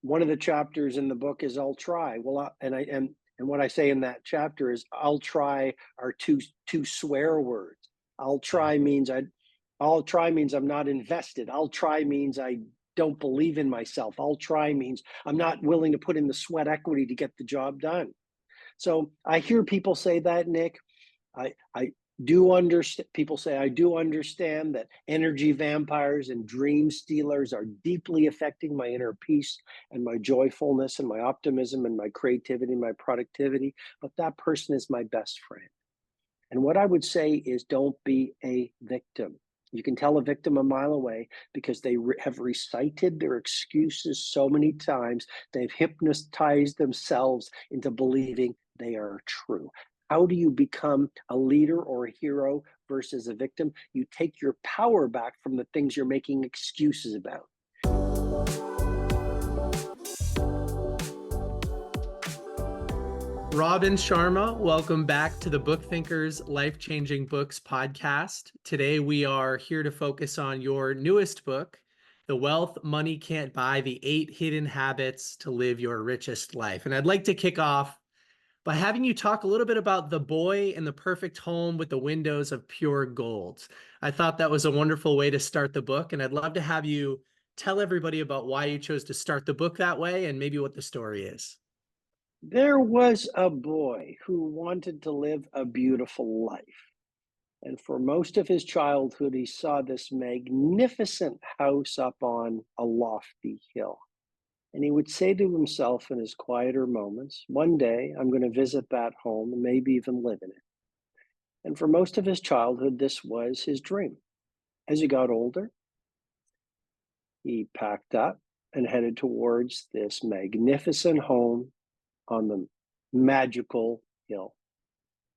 one of the chapters in the book is I'll try. Well, and what I say in that chapter is I'll try are two swear words. I'll Yeah. try means I'll try means I'm not invested. I'll try means I don't believe in myself. I'll try means I'm not willing to put in the sweat equity to get the job done. So I hear people say that, Nick. I do understand. People say I do understand that energy vampires and dream stealers are deeply affecting my inner peace and my joyfulness and my optimism and my creativity and my productivity. But that person is my best friend. And what I would say is don't be a victim. You can tell a victim a mile away because they have recited their excuses so many times. They've hypnotized themselves into believing they are true. How do you become a leader or a hero versus a victim? You take your power back from the things you're making excuses about. Robin Sharma, welcome back to the Book Thinkers Life-Changing Books podcast. Today we are here to focus on your newest book, The Wealth Money Can't Buy, The 8 Hidden Habits to Live Your Richest Life. And I'd like to kick off by having you talk a little bit about the boy in the perfect home with the windows of pure gold. I thought that was a wonderful way to start the book, and I'd love to have you tell everybody about why you chose to start the book that way and maybe what the story is. There was a boy who wanted to live a beautiful life. And for most of his childhood, he saw this magnificent house up on a lofty hill. And he would say to himself in his quieter moments, one day I'm going to visit that home and maybe even live in it. And for most of his childhood, this was his dream. As he got older, he packed up and headed towards this magnificent home on the magical hill.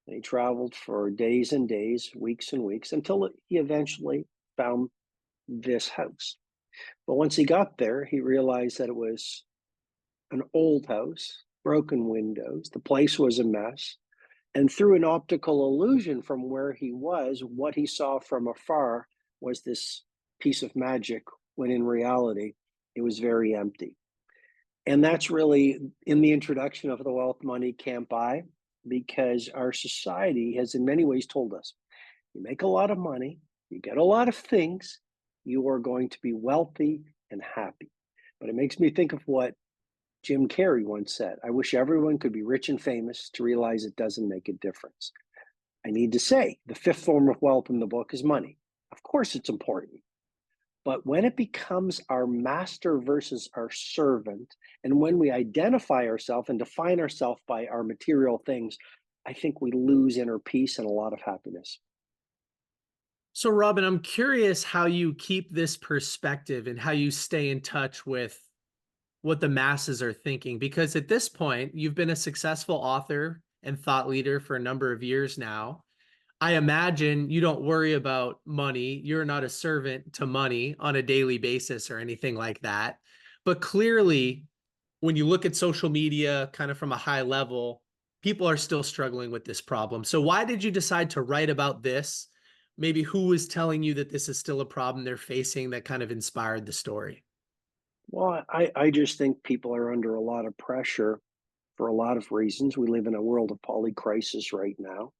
And he traveled for days and days, weeks and weeks, until he eventually found this house. But once he got there, he realized that it was an old house, broken windows. The place was a mess. And through an optical illusion from where he was, what he saw from afar was this piece of magic, when in reality, it was very empty. And that's really in the introduction of The Wealth Money Can't Buy, because our society has in many ways told us, you make a lot of money, you get a lot of things, you are going to be wealthy and happy. But it makes me think of what Jim Carrey once said, I wish everyone could be rich and famous to realize it doesn't make a difference. I need to say, the fifth form of wealth in the book is money. Of course it's important. But when it becomes our master versus our servant, and when we identify ourselves and define ourselves by our material things, I think we lose inner peace and a lot of happiness. So, Robin, I'm curious how you keep this perspective and how you stay in touch with what the masses are thinking, because at this point, you've been a successful author and thought leader for a number of years now. I imagine you don't worry about money. You're not a servant to money on a daily basis or anything like that. But clearly, when you look at social media kind of from a high level, people are still struggling with this problem. So why did you decide to write about this? Maybe who was telling you that this is still a problem they're facing that kind of inspired the story? Well, I just think people are under a lot of pressure for a lot of reasons. We live in a world of polycrisis right now.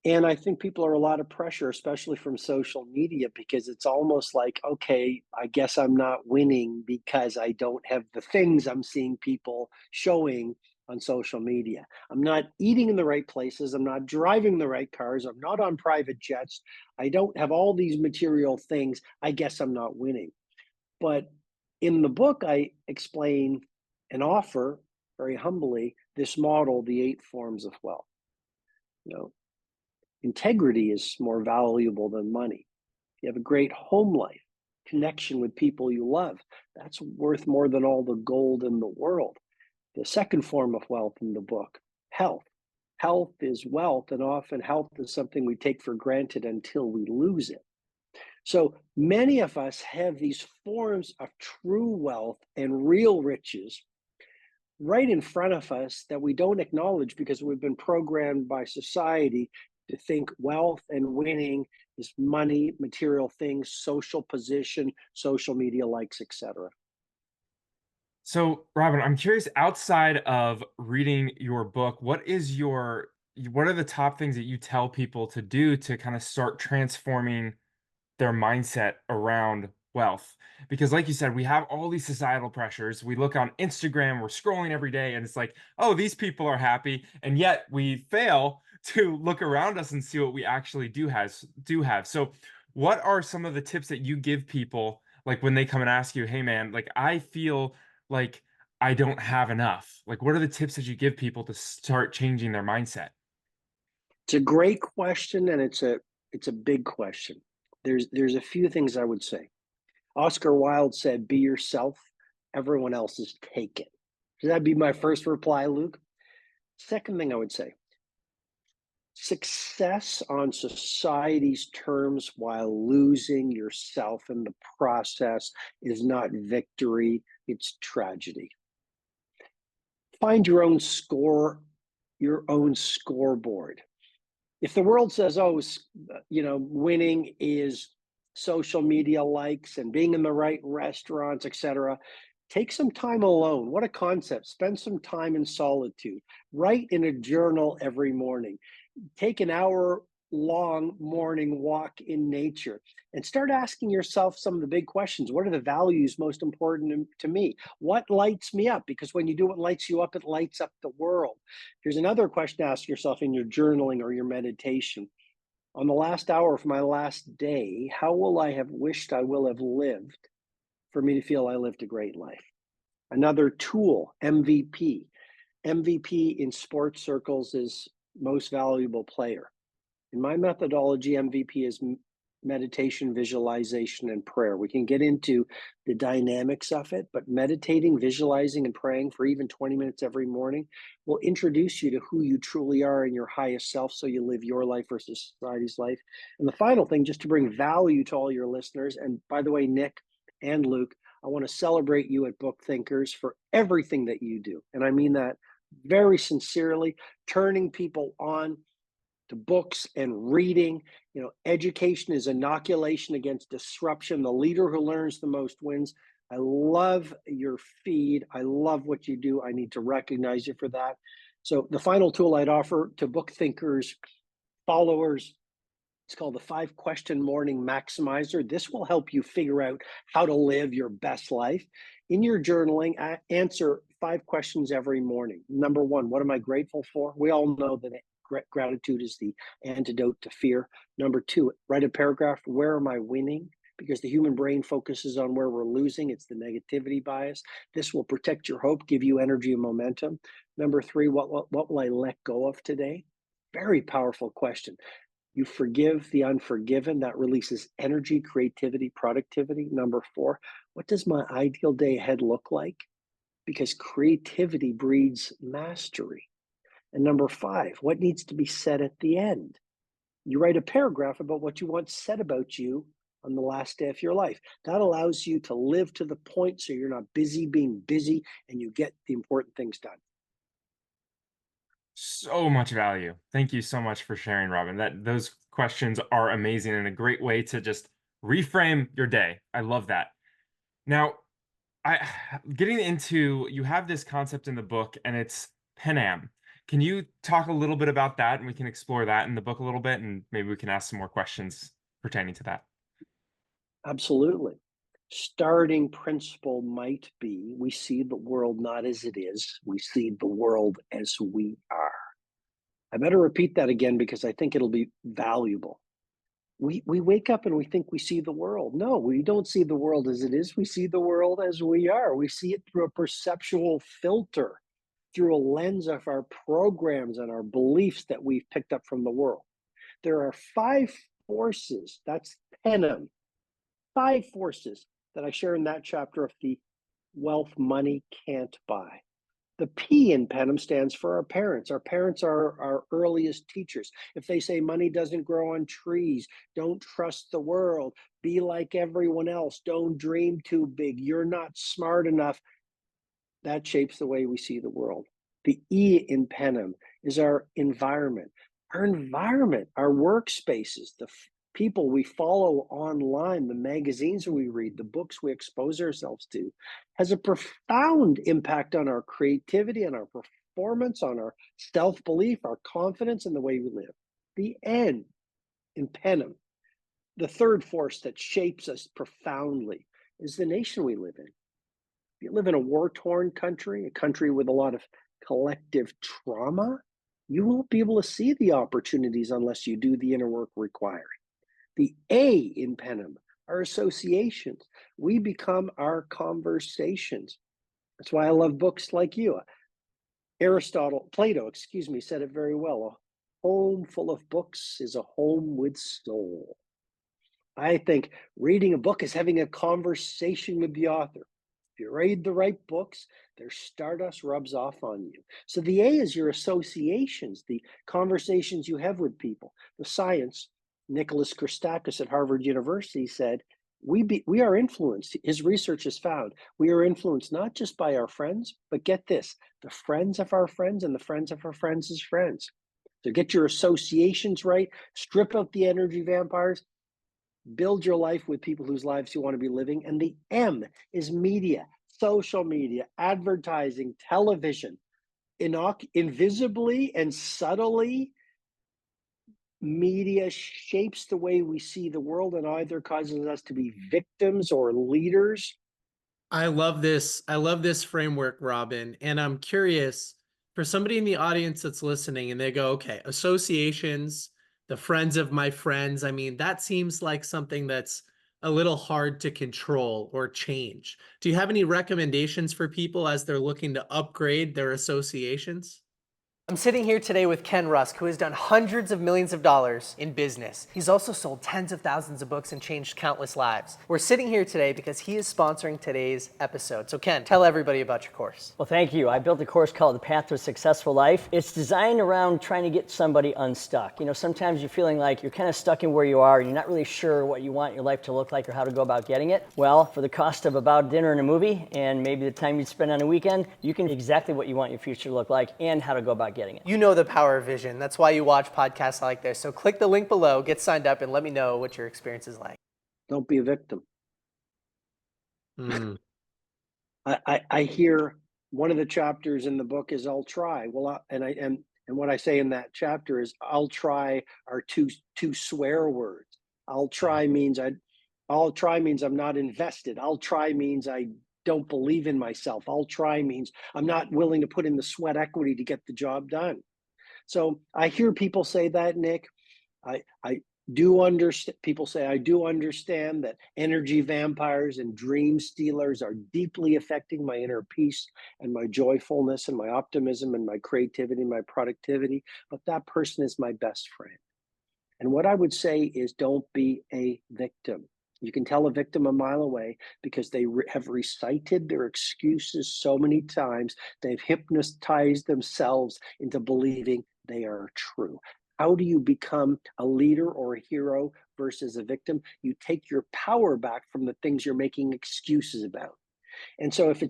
And I think people are a lot of pressure, especially from social media, because it's almost like, okay, I guess I'm not winning because I don't have the things I'm seeing people showing on social media. I'm not eating in the right places. I'm not driving the right cars. I'm not on private jets. I don't have all these material things. I guess I'm not winning. But in the book, I explain and offer very humbly this model, the 8 forms of wealth. You know, integrity is more valuable than money. You have a great home life, connection with people you love. That's worth more than all the gold in the world. The second form of wealth in the book, health. Health is wealth, and often health is something we take for granted until we lose it. So many of us have these forms of true wealth and real riches right in front of us that we don't acknowledge because we've been programmed by society to think wealth and winning is money, material things, social position, social media likes, etc. So, Robin, I'm curious, outside of reading your book, what are the top things that you tell people to do to kind of start transforming their mindset around wealth? Because like you said, we have all these societal pressures. We look on Instagram, we're scrolling every day, and it's like, oh, these people are happy, and yet we fail to look around us and see what we actually do have. So what are some of the tips that you give people, like when they come and ask you, hey man, like I feel like I don't have enough? Like what are the tips that you give people to start changing their mindset? It's a great question, and it's a big question. There's a few things I would say. Oscar Wilde said, "Be yourself. Everyone else is taken." So that'd be my first reply, Luke. Second thing I would say, success on society's terms while losing yourself in the process is not victory, it's tragedy. Find your own scoreboard. If the world says, "Oh, winning is social media likes and being in the right restaurants, etc." Take some time alone. What a concept. Spend some time in solitude. Write in a journal every morning. Take an hour long morning walk in nature and start asking yourself some of the big questions. What are the values most important to me? What lights me up? Because when you do what lights you up, it lights up the world. Here's another question to ask yourself in your journaling or your meditation. On the last hour of my last day, how will I have wished I will have lived for me to feel I lived a great life? Another tool, MVP. MVP in sports circles is most valuable player. In my methodology, MVP is meditation, visualization, and prayer. We can get into the dynamics of it, but meditating, visualizing, and praying for even 20 minutes every morning will introduce you to who you truly are in your highest self so you live your life versus society's life. And the final thing, just to bring value to all your listeners, and by the way, Nick and Luke, I want to celebrate you at Book Thinkers for everything that you do. And I mean that very sincerely, turning people on to books and reading. Education is inoculation against disruption. The leader who learns the most wins. I love your feed. I love what you do. I need to recognize you for that. So the final tool I'd offer to book thinkers, followers, it's called the 5-question morning maximizer. This will help you figure out how to live your best life. In your journaling, answer 5 questions every morning. Number 1, what am I grateful for? We all know that gratitude is the antidote to fear. Number 2, write a paragraph. Where am I winning? Because the human brain focuses on where we're losing. It's the negativity bias. This will protect your hope, give you energy and momentum. Number 3, what will I let go of today? Very powerful question. You forgive the unforgiven. That releases energy, creativity, productivity. Number 4, what does my ideal day ahead look like? Because creativity breeds mastery. And number 5, what needs to be said at the end? You write a paragraph about what you want said about you on the last day of your life. That allows you to live to the point so you're not busy being busy and you get the important things done. So much value. Thank you so much for sharing, Robin. That those questions are amazing and a great way to just reframe your day. I love that. Now, I getting into you have this concept in the book and it's Penam. Can you talk a little bit about that and we can explore that in the book a little bit and maybe we can ask some more questions pertaining to that? Absolutely. Starting principle might be we see the world not as it is, we see the world as we are. I better repeat that again because I think it'll be valuable. We wake up and we think we see the world. No, we don't see the world as it is. We see the world as we are. We see it through a perceptual filter, through a lens of our programs and our beliefs that we've picked up from the world. There are 5 forces, that's Penham, 5 forces that I share in that chapter of the wealth money can't buy. The P in Penham stands for our parents. Our parents are our earliest teachers. If they say money doesn't grow on trees, don't trust the world, be like everyone else, don't dream too big, you're not smart enough, that shapes the way we see the world. The E in Penham is our environment. Our environment, our workspaces, people we follow online, the magazines we read, the books we expose ourselves to, has a profound impact on our creativity, on our performance, on our self-belief, our confidence in the way we live. The N in Penem, the third force that shapes us profoundly, is the nation we live in. If you live in a war-torn country, a country with a lot of collective trauma, you won't be able to see the opportunities unless you do the inner work required. The A in Penem, our associations. We become our conversations. That's why I love books like you. Plato, said it very well. A home full of books is a home with soul. I think reading a book is having a conversation with the author. If you read the right books, their stardust rubs off on you. So the A is your associations, the conversations you have with people. The science, Nicholas Christakis at Harvard University said, we are influenced. His research has found we are influenced not just by our friends, but get this, the friends of our friends and the friends of our friends' friends. So get your associations right, strip out the energy vampires, build your life with people whose lives you want to be living. And the M is media, social media, advertising, television. Invisibly and subtly, media shapes the way we see the world and either causes us to be victims or leaders. I love this. I love this framework, Robin. And I'm curious for somebody in the audience that's listening and they go, okay, associations, the friends of my friends. I mean, that seems like something that's a little hard to control or change. Do you have any recommendations for people as they're looking to upgrade their associations? I'm sitting here today with Ken Rusk, who has done hundreds of millions of dollars in business. He's also sold tens of thousands of books and changed countless lives. We're sitting here today because he is sponsoring today's episode. So Ken, tell everybody about your course. Well, thank you. I built a course called The Path to a Successful Life. It's designed around trying to get somebody unstuck. You know, sometimes you're feeling like you're kind of stuck in where you are and you're not really sure what you want your life to look like or how to go about getting it. Well, for the cost of about dinner and a movie and maybe the time you spend on a weekend, you can exactly what you want your future to look like and how to go about getting it. You know the power of vision. That's why you watch podcasts like this. So click the link below, get signed up, and let me know what your experience is like. Don't be a victim. Mm. I hear one of the chapters in the book is I'll try. And what I say in that chapter is I'll try are two swear words. I'll try means I'm not invested. I'll try means I don't believe in myself. I'll try means I'm not willing to put in the sweat equity to get the job done. So I hear people say that, Nick. I do understand. People say I do understand that energy vampires and dream stealers are deeply affecting my inner peace and my joyfulness and my optimism and my creativity and my productivity. But that person is my best friend. And what I would say is don't be a victim. You can tell a victim a mile away because they have recited their excuses so many times. They've hypnotized themselves into believing they are true. How do you become a leader or a hero versus a victim? You take your power back from the things you're making excuses about. And so if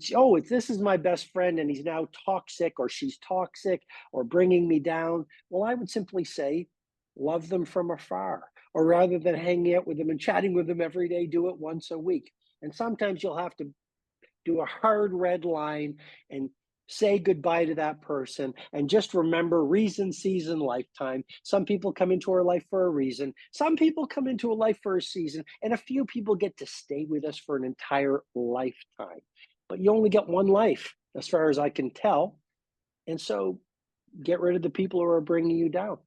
this is my best friend and he's now toxic or she's toxic or bringing me down, well, I would simply say, love them from afar. Or rather than hanging out with them and chatting with them every day, do it once a week. And sometimes you'll have to do a hard red line and say goodbye to that person. And just remember reason, season, lifetime. Some people come into our life for a reason. Some people come into a life for a season. And a few people get to stay with us for an entire lifetime. But you only get one life, as far as I can tell. And so get rid of the people who are bringing you down.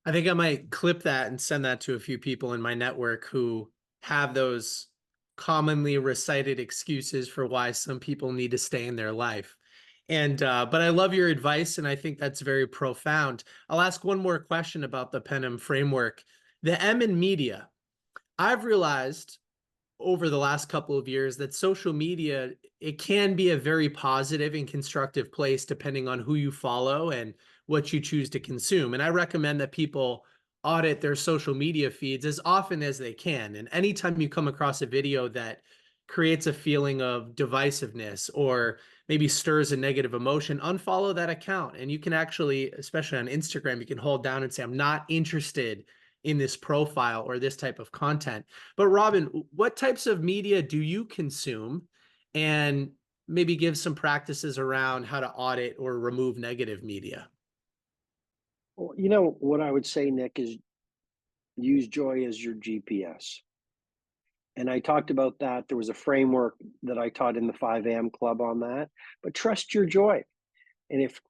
I think I might clip that and send that to a few people in my network who have those commonly recited excuses for why some people need to stay in their life. And but I love your advice, and I think that's very profound. I'll ask one more question about the Penem framework. The M in media. I've realized over the last couple of years that social media, it can be a very positive and constructive place depending on who you follow and what you choose to consume. And I recommend that people audit their social media feeds as often as they can. And anytime you come across a video that creates a feeling of divisiveness or maybe stirs a negative emotion, unfollow that account. And you can actually, especially on Instagram, you can hold down and say, I'm not interested in this profile or this type of content. But Robin, what types of media do you consume? And maybe give some practices around how to audit or remove negative media. Well, what I would say, Nick, is use joy as your GPS. And I talked about that. There was a framework that I taught in the 5 a.m. club on that. But trust your joy. And if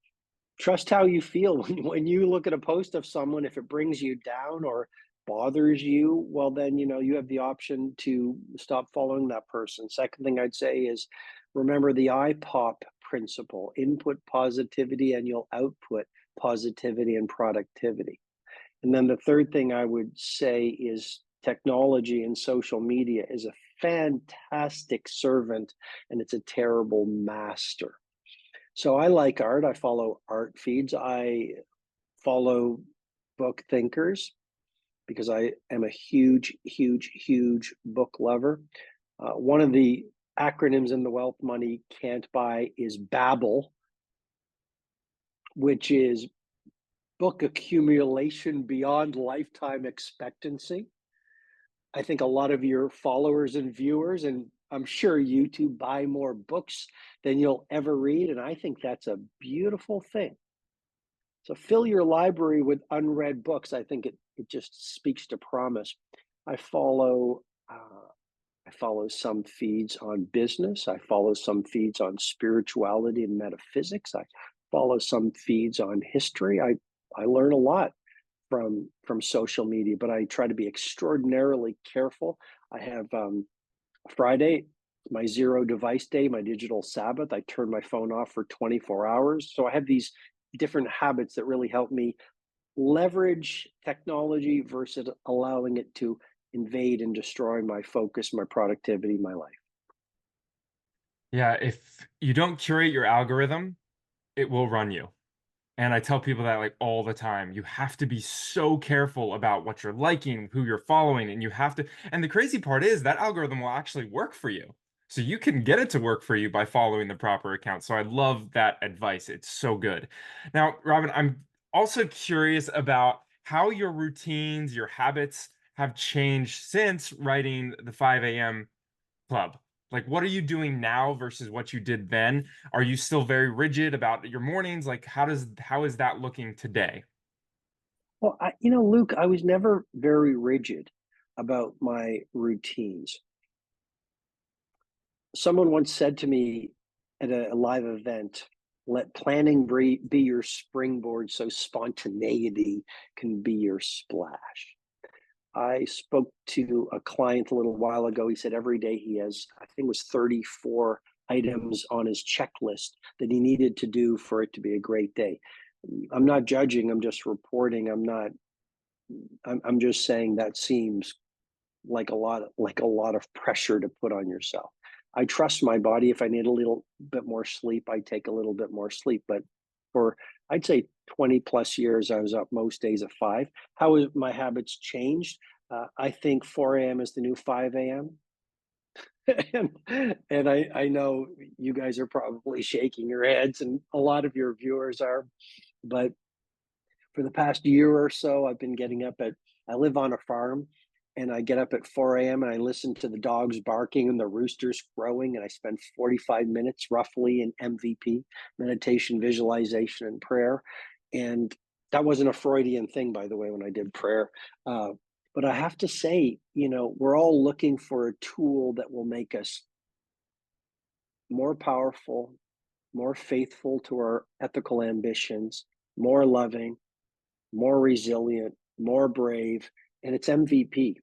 trust how you feel when you look at a post of someone, if it brings you down or bothers you, well, then, you have the option to stop following that person. Second thing I'd say is remember the IPOP principle: input positivity and you'll output positivity and productivity. And then the third thing I would say is technology and social media is a fantastic servant and it's a terrible master. So I like art. I follow art feeds. I follow book thinkers because I am a huge, huge, huge book lover. One of the acronyms in the Wealth Money Can't Buy is BABBLE, which is book accumulation beyond lifetime expectancy. I think a lot of your followers and viewers, and I'm sure you too, buy more books than you'll ever read. And I think that's a beautiful thing. So fill your library with unread books. I think it just speaks to promise. I follow some feeds on business. I follow some feeds on spirituality and metaphysics. I follow some feeds on history. I learn a lot from social media, but I try to be extraordinarily careful. I have Friday, my zero device day, my digital Sabbath. I turn my phone off for 24 hours. So I have these different habits that really help me leverage technology versus allowing it to invade and destroy my focus, my productivity, my life. Yeah, if you don't curate your algorithm, it will run you. And I tell people that like all the time. You have to be so careful about what you're liking, who you're following, and you have to. And the crazy part is that algorithm will actually work for you. So you can get it to work for you by following the proper account. So I love that advice. It's so good. Now, Robin, I'm also curious about how your routines, your habits have changed since writing the 5 a.m. club. Like, what are you doing now versus what you did then? Are you still very rigid about your mornings? Like, how is that looking today? Well, Luke, I was never very rigid about my routines. Someone once said to me at a live event, let planning be your springboard so spontaneity can be your splash. I spoke to a client a little while ago. He said every day he has, I think it was 34 items on his checklist that he needed to do for it to be a great day. I'm not judging, I'm just reporting. I'm just saying that seems like a lot of pressure to put on yourself. I trust my body. If I need a little bit more sleep, I take a little bit more sleep. But for I'd say 20 plus years, I was up most days at 5. How have my habits changed? I think 4 a.m. is the new 5 a.m. and I know you guys are probably shaking your heads, and a lot of your viewers are. But for the past year or so, I've been getting up I live on a farm, and I get up at 4 a.m. and I listen to the dogs barking and the roosters crowing, and I spend 45 minutes roughly in MVP, meditation, visualization, and prayer. And that wasn't a Freudian thing, by the way, when I did prayer. But I have to say, we're all looking for a tool that will make us more powerful, more faithful to our ethical ambitions, more loving, more resilient, more brave, and it's MVP.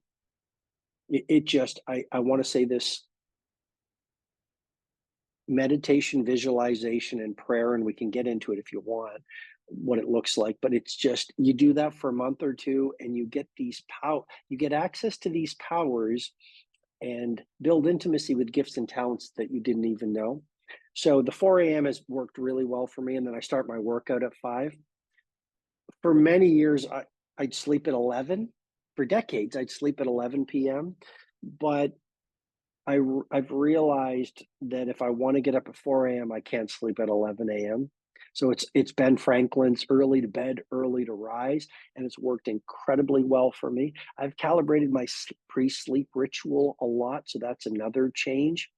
I want to say this: meditation, visualization, and prayer, and we can get into it if you want, what it looks like, but it's just, you do that for a month or two and you get you get access to these powers and build intimacy with gifts and talents that you didn't even know. So the 4 a.m. has worked really well for me, and then I start my workout at 5. For many years, I'd sleep at 11. For decades, I'd sleep at 11 p.m. But I've realized that if I want to get up at 4 a.m., I can't sleep at 11 a.m. So it's Ben Franklin's early to bed, early to rise, and it's worked incredibly well for me. I've calibrated my pre-sleep ritual a lot, so that's another change.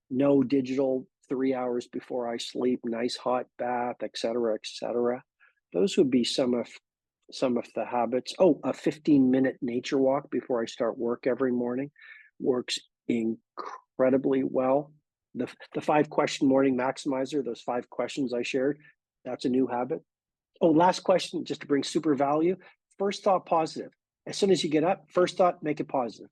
No digital 3 hours before I sleep, nice hot bath, et cetera, et cetera. Those would be some of the habits. Oh, a 15-minute nature walk before I start work every morning works incredibly well. The 5-question morning maximizer, those 5 questions I shared, that's a new habit. Oh, last question, just to bring super value. First thought positive. As soon as you get up, first thought, make it positive.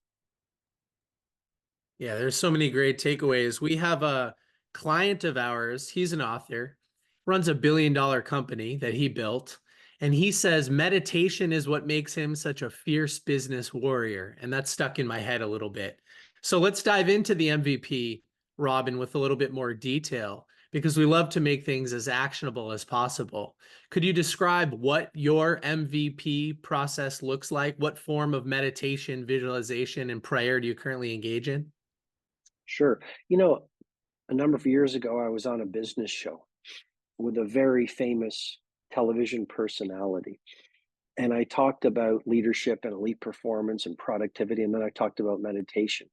Yeah, there's so many great takeaways. We have a client of ours, he's an author, runs a billion-dollar company that he built, and he says meditation is what makes him such a fierce business warrior, and that's stuck in my head a little bit. So let's dive into the MVP, Robin, with a little bit more detail, because we love to make things as actionable as possible. Could you describe what your MVP process looks like? What form of meditation, visualization, and prayer do you currently engage in? Sure. You know, a number of years ago, I was on a business show with a very famous television personality. And I talked about leadership and elite performance and productivity. And then I talked about meditation.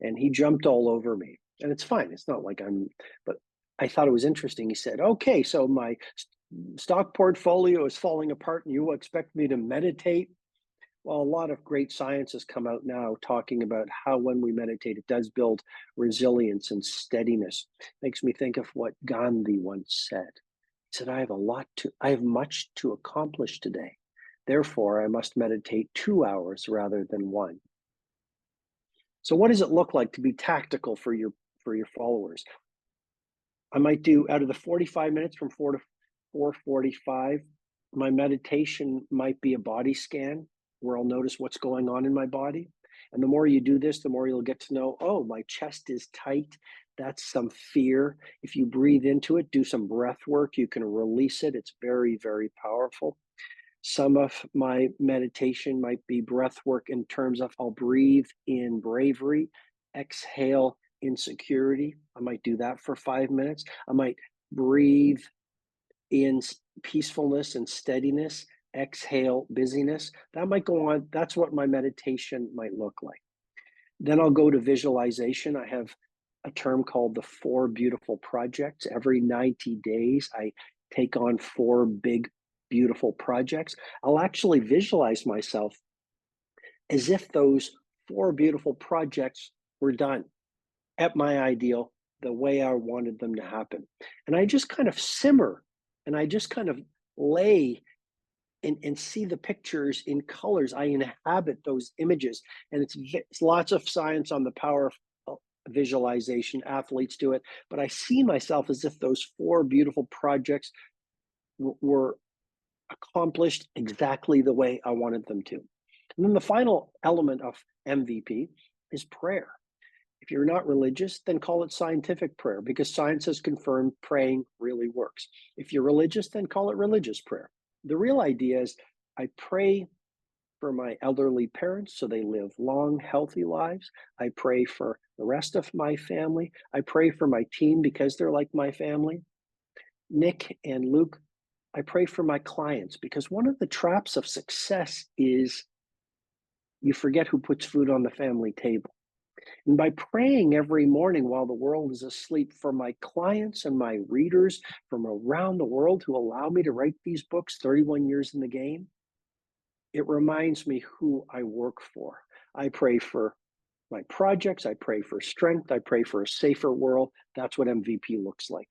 And he jumped all over me. And it's fine. It's not like but I thought it was interesting. He said, okay, so my stock portfolio is falling apart and you expect me to meditate? Well, a lot of great science has come out now talking about how when we meditate, it does build resilience and steadiness. Makes me think of what Gandhi once said. He said, I have much to accomplish today. Therefore, I must meditate 2 hours rather than one. So what does it look like to be tactical for your followers? I might do out of the 45 minutes from 4 to 4:45, my meditation might be a body scan where I'll notice what's going on in my body. And the more you do this, the more you'll get to know, oh, my chest is tight. That's some fear. If you breathe into it, do some breath work, you can release it. It's very, very powerful. Some of my meditation might be breath work in terms of I'll breathe in bravery, exhale insecurity. I might do that for 5 minutes. I might breathe in peacefulness and steadiness, exhale busyness. That might go on. That's what my meditation might look like. Then I'll go to visualization. I have a term called the 4 beautiful projects. Every 90 days, I take on 4 big, beautiful projects. I'll actually visualize myself as if those 4 beautiful projects were done at my ideal, the way I wanted them to happen. And I just kind of simmer and I just kind of lay and see the pictures in colors. I inhabit those images. And it's lots of science on the power of visualization. Athletes do it. But I see myself as if those 4 beautiful projects were accomplished exactly the way I wanted them to. And then the final element of MVP is prayer. If you're not religious, then call it scientific prayer because science has confirmed praying really works. If you're religious, then call it religious prayer. The real idea is I pray for my elderly parents so they live long, healthy lives. I pray for the rest of my family. I pray for my team because they're like my family. Nick and Luke, I pray for my clients because one of the traps of success is you forget who puts food on the family table. And by praying every morning while the world is asleep for my clients and my readers from around the world who allow me to write these books, 31 years in the game, it reminds me who I work for. I pray for my projects. I pray for strength. I pray for a safer world. That's what MVP looks like.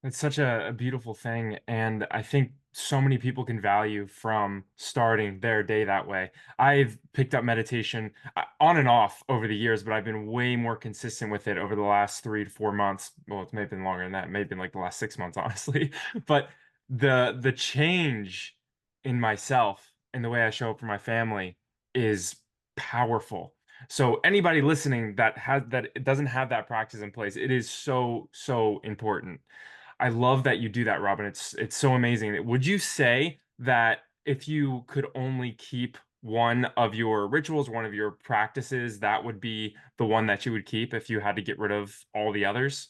It's such a beautiful thing. And I think so many people can value from starting their day that way. I've picked up meditation on and off over the years, but I've been way more consistent with it over the last 3 to 4 months. Well, it's maybe been longer than that. It may have been like the last 6 months, honestly. But the change in myself and the way I show up for my family is powerful. So anybody listening that doesn't have that practice in place, it is so important. I love that you do that, Robin. It's so amazing. Would you say that if you could only keep one of your rituals, one of your practices, that would be the one that you would keep if you had to get rid of all the others?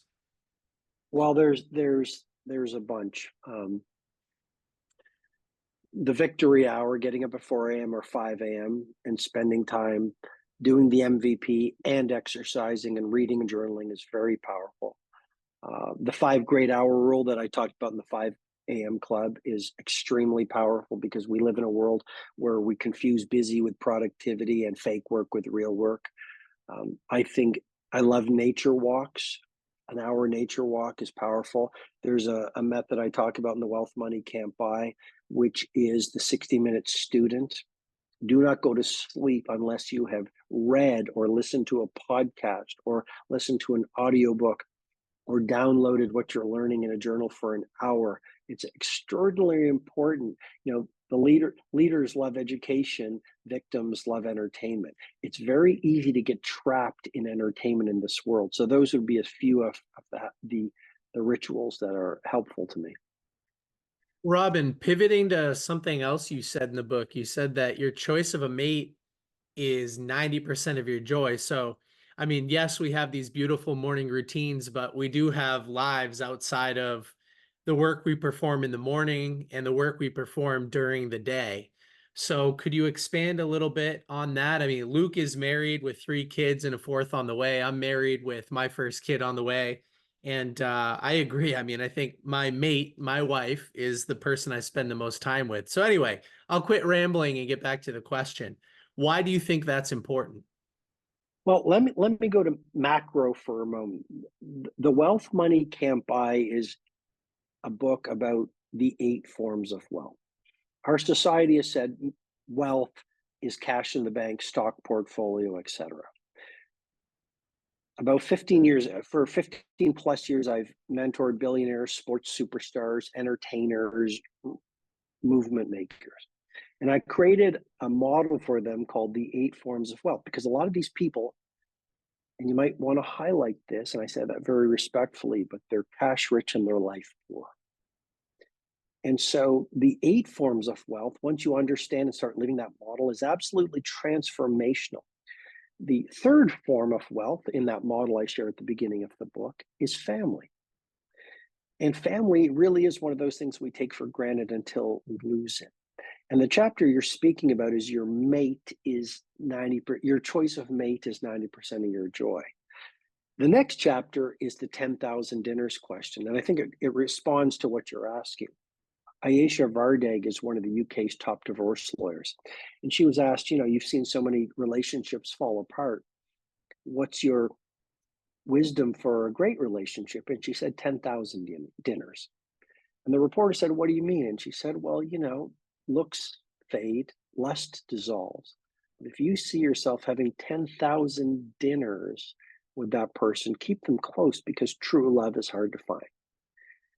Well, there's There's a bunch. The victory hour, getting up at 4 a.m. or 5 a.m. and spending time doing the MVP and exercising and reading and journaling is very powerful. The 5 great hour rule that I talked about in the 5 a.m. club is extremely powerful because we live in a world where we confuse busy with productivity and fake work with real work. I think I love nature walks. An hour nature walk is powerful. There's a method I talk about in the Wealth Money Can't Buy, which is the 60-minute student. Do not go to sleep unless you have read or listened to a podcast or listened to an audiobook or downloaded what you're learning in a journal for an hour. It's extraordinarily important. The leaders love education, victims love entertainment. It's very easy to get trapped in entertainment in this world. So those would be a few of the rituals that are helpful to me. Robin, pivoting to something else you said in the book, you said that your choice of a mate is 90% of your joy. So, I mean, yes, we have these beautiful morning routines, but we do have lives outside of the work we perform in the morning and the work we perform during the day. So could you expand a little bit on that? I mean, Luke is married with 3 kids and a 4th on the way. I'm married with my first kid on the way. And I agree. I mean, I think my mate, my wife, is the person I spend the most time with. So anyway, I'll quit rambling and get back to the question. Why do you think that's important? Well, let me go to macro for a moment. The Wealth Money Can't Buy is a book about the 8 forms of wealth. Our society has said wealth is cash in the bank, stock portfolio, etc. About 15 years, for 15 plus years, I've mentored billionaires, sports superstars, entertainers, movement makers. And I created a model for them called the 8 forms of wealth, because a lot of these people, and you might want to highlight this, and I say that very respectfully, but they're cash rich and their life poor. And so the 8 forms of wealth, once you understand and start living that model, is absolutely transformational. The 3rd form of wealth in that model I share at the beginning of the book is family. And family really is one of those things we take for granted until we lose it. And the chapter you're speaking about is your mate is 90%, your choice of mate is 90% of your joy. The next chapter is the 10,000 dinners question. And I think it responds to what you're asking. Ayesha Vardag is one of the UK's top divorce lawyers. And she was asked, you've seen so many relationships fall apart. What's your wisdom for a great relationship? And she said 10,000 dinners. And the reporter said, what do you mean? And she said, well, looks fade, lust dissolves. But if you see yourself having 10,000 dinners with that person, keep them close, because true love is hard to find.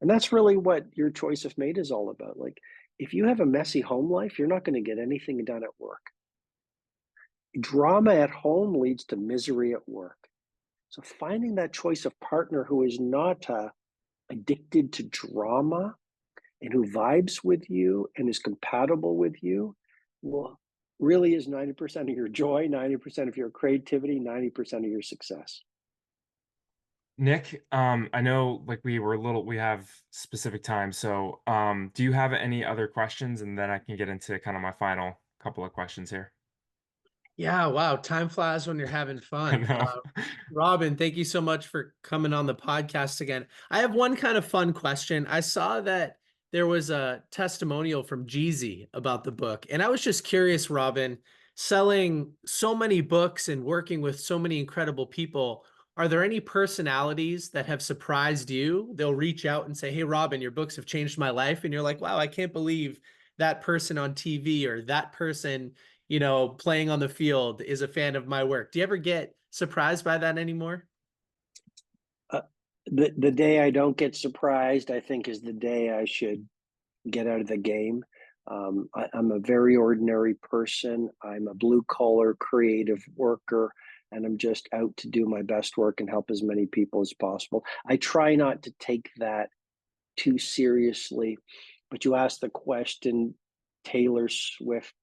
And that's really what your choice of mate is all about. Like, if you have a messy home life, you're not going to get anything done at work. Drama at home leads to misery at work. So finding that choice of partner who is not addicted to drama and who vibes with you and is compatible with you, well, really is 90% of your joy, 90% of your creativity, 90% of your success. Nick, I know we have specific time. So do you have any other questions? And then I can get into kind of my final couple of questions here. Yeah, wow. Time flies when you're having I fun. know. Robin, thank you so much for coming on the podcast again. I have one kind of fun question. I saw that there was a testimonial from Jeezy about the book. And I was just curious, Robin, selling so many books and working with so many incredible people, are there any personalities that have surprised you? They'll reach out and say, hey, Robin, your books have changed my life. And you're like, wow, I can't believe that person on TV or that person, playing on the field is a fan of my work. Do you ever get surprised by that anymore? The day I don't get surprised, I think, is the day I should get out of the game. I'm a very ordinary person. I'm a blue collar creative worker, and I'm just out to do my best work and help as many people as possible. I try not to take that too seriously, but you asked the question, Taylor Swift,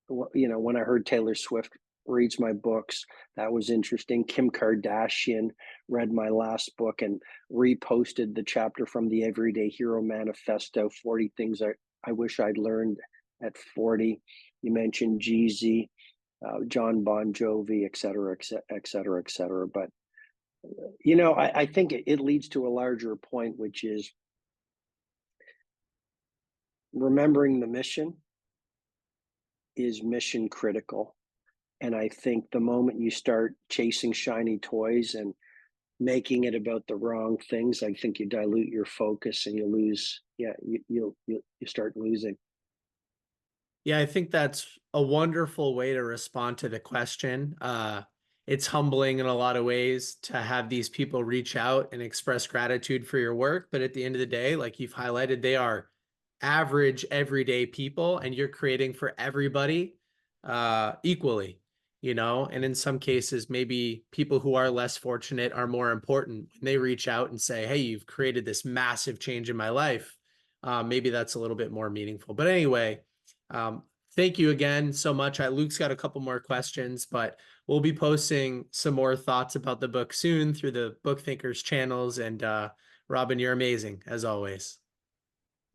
when I heard Taylor Swift reads my books. That was interesting. Kim Kardashian read my last book and reposted the chapter from the Everyday Hero Manifesto, 40 Things I Wish I'd Learned at 40. You mentioned Jeezy, John Bon Jovi, et cetera, et cetera, et cetera. But, I think it leads to a larger point, which is remembering the mission is mission critical. And I think the moment you start chasing shiny toys and making it about the wrong things, I think you dilute your focus and you lose. Yeah, you start losing. Yeah, I think that's a wonderful way to respond to the question. It's humbling in a lot of ways to have these people reach out and express gratitude for your work. But at the end of the day, like you've highlighted, they are average, everyday people, and you're creating for everybody equally, and in some cases, maybe people who are less fortunate are more important. When they reach out and say, hey, you've created this massive change in my life, maybe that's a little bit more meaningful. But anyway, thank you again so much. Luke's got a couple more questions, but we'll be posting some more thoughts about the book soon through the Book Thinkers channels. And Robin, you're amazing as always.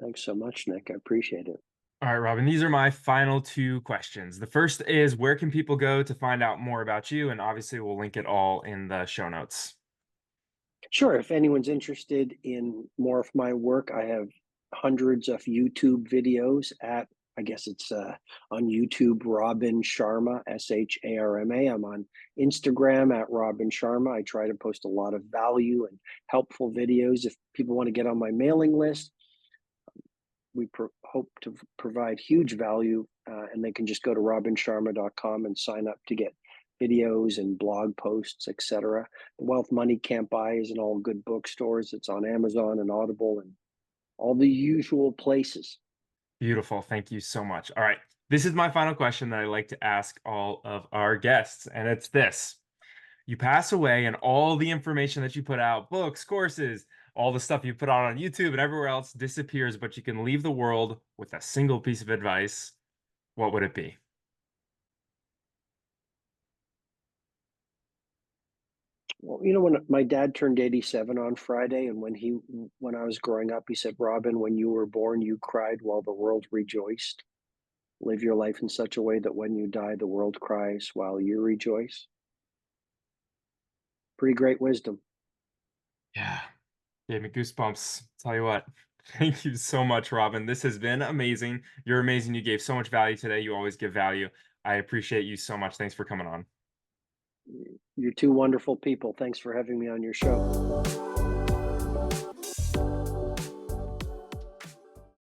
Thanks so much, Nick. I appreciate it. All right, Robin, these are my final two questions. The first is, where can people go to find out more about you? And obviously we'll link it all in the show notes. Sure. If anyone's interested in more of my work, I have hundreds of YouTube videos at, I guess it's on YouTube, Robin Sharma, Sharma. I'm on Instagram at Robin Sharma. I try to post a lot of value and helpful videos. If people want to get on my mailing list, we hope to provide huge value, and they can just go to robinsharma.com and sign up to get videos and blog posts, etc. The Wealth Money Can't Buy is in all good bookstores. It's on Amazon and Audible and all the usual places. Beautiful. Thank you so much. All right. This is my final question that I like to ask all of our guests, and it's this. You pass away and all the information that you put out, books, courses, all the stuff you put out on YouTube and everywhere else disappears, but you can leave the world with a single piece of advice. What would it be? Well, when my dad turned 87 on Friday, and when I was growing up, he said, Robin, when you were born, you cried while the world rejoiced. Live your life in such a way that when you die, the world cries while you rejoice. Pretty great wisdom. Yeah. Gave me goosebumps. Tell you what. Thank you so much, Robin. This has been amazing. You're amazing. You gave so much value today. You always give value. I appreciate you so much. Thanks for coming on. You're two wonderful people. Thanks for having me on your show.